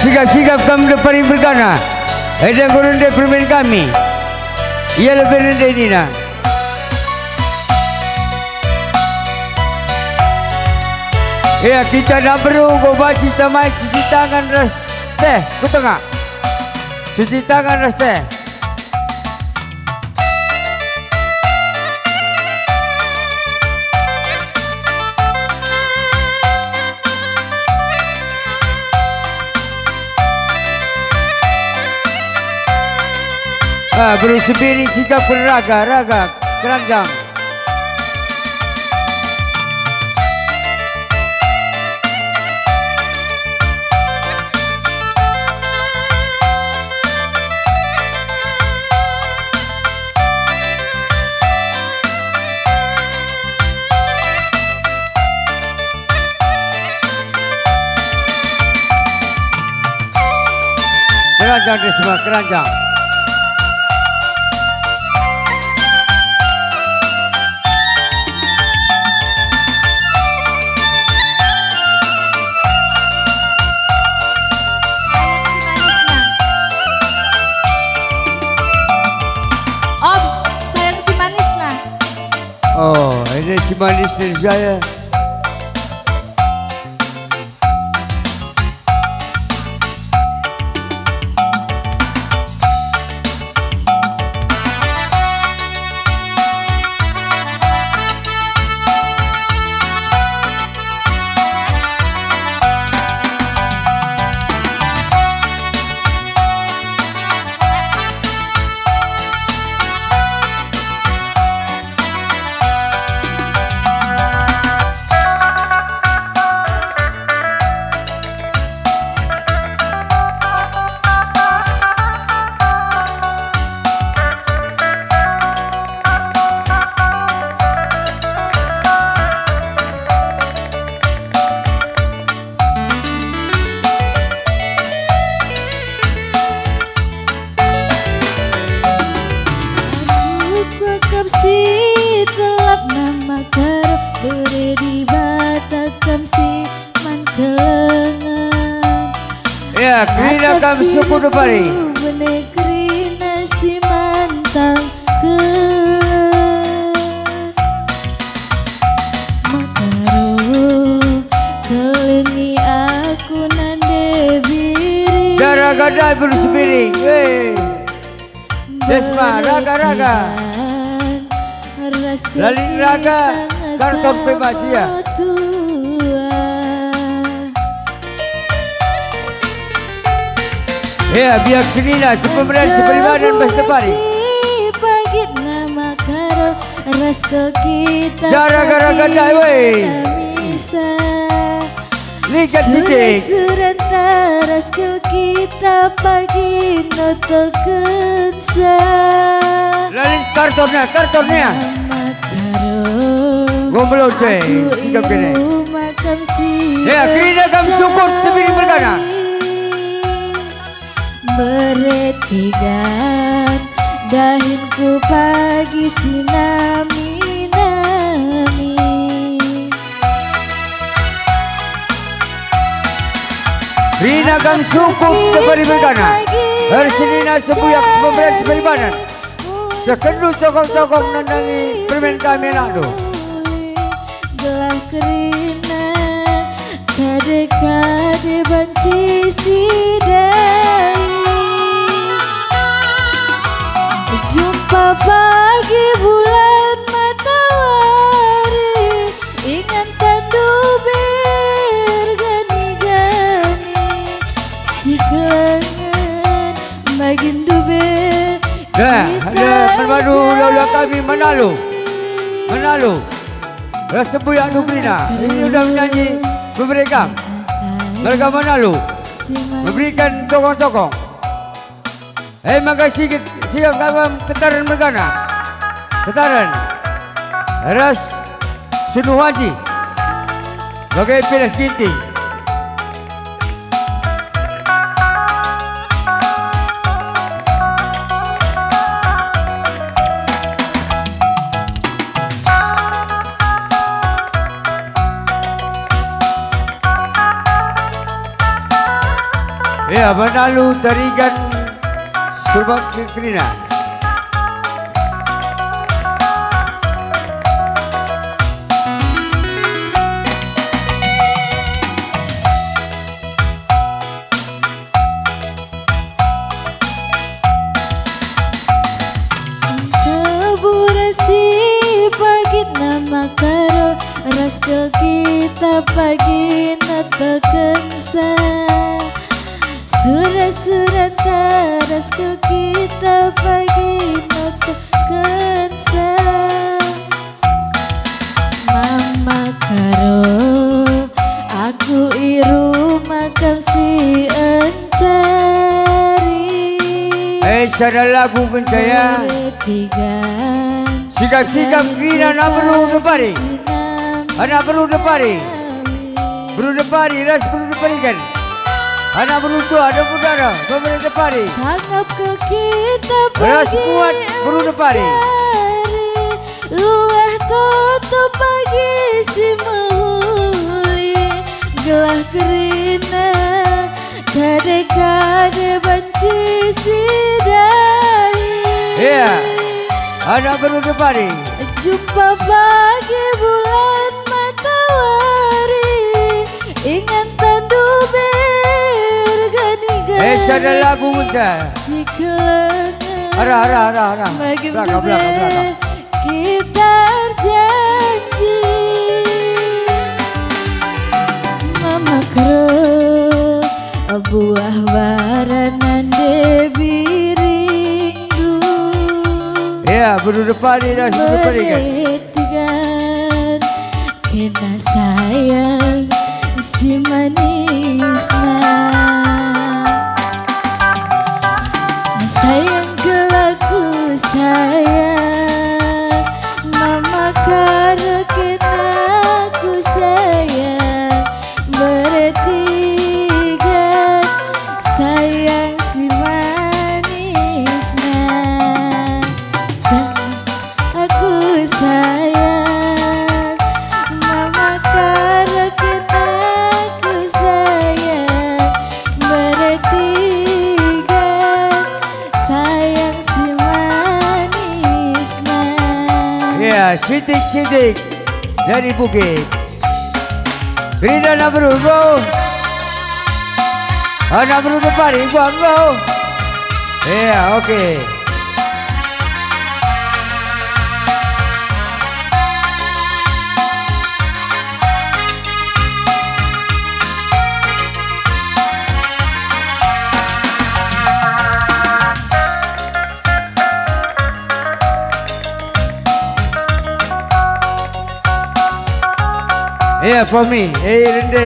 sigap-sigap kamu depan berkana. Ada gurunda permain kami. Ia lebih rendah ini nak. Ya kita nak perlu baca tamai cuci tangan ras teh ke tengah. Cuci tangan ras teh. Bersebiri sikap raga keranjang. Keranjang di semua keranjang. Oh, ini si manis dari saya. Si telap nama karo bere di batakam si mankelengan. Ya, kerina kami suku depari. Benegeri nasi mantang kelan. Makaro kelengi aku nande biri. Darah gadai bersebiri. Desma, raga. Lalin raga karton bebas ya. Ya biar sini lah sepemeran seperibadan Bastapari. Pagit nama karo raskel kita. Gara-gara gadai weh. Lihat titik. Surat raskel kita pagi noto kensa. Lalin kartonnya. Gomblo ceh, sikap kene. Ya, kerina kami syukur sebiri berkana. Beretigan dahinku pagi sinami. Kerina kami syukur sebiri berkana. Harselina sebuyak sepemeran seperibadan. Sekendu sokong-sokong nandangi permain kami nak tu. Gelah kerina kade-kade banci sidai. Jumpa pagi bulan matahari, ingat tandu bergani-gani. Si kelengan bagindu ber. Dah, ada permadu lalu kami menalu. Rasa buyak Nubrina. Ini sudah menyanyi memberikan. Mereka menalu. Memberikan tokong-tokong. Makasih siap dalam Ketaran Mergana. Ketaran. Ras Sunuh Haji. Bagai Pedas Ginting. Ya, menalu tarigan Subak Krina. Keburasi pagi nama karo rasto kita pagi natakensa surat-surat rasto kita pagi natakensa mama karo aku iru makam si encari Sada lagu kencaya sikap-sikap Krina nak perlu depari. Anak perlu depari. Perlu depari, ras perlu depari kan. Anak perlu tu ada budara, perlu depari. Tanggap ke kita Ras pagi kuat perlu depari. Luah tutup pagi si muli gelah Krina kade-kade banci si dahi. Ya, anak perlu depari. Jumpa pagi bulan matahari ingat tandu bergani-gani Sada lagu kencaya. si kelengan Arah. bagi Belakang. kita janji mama kero buah baranan debirindu Ya, perlu depari, ras perlu depari kan. beretikan kena sayang si manisna sayang kelaku sayang mama karo kena ku sayang beretikan sayang si manisna aku sayang mama karo kena ku sayang beretikan sayang si manisna. Ya, sidik-sidik dari bukit. Krina nak perlu go. Anak perlu depari, gua go. Ya, okey. Yeah, for me. Hey, Rende.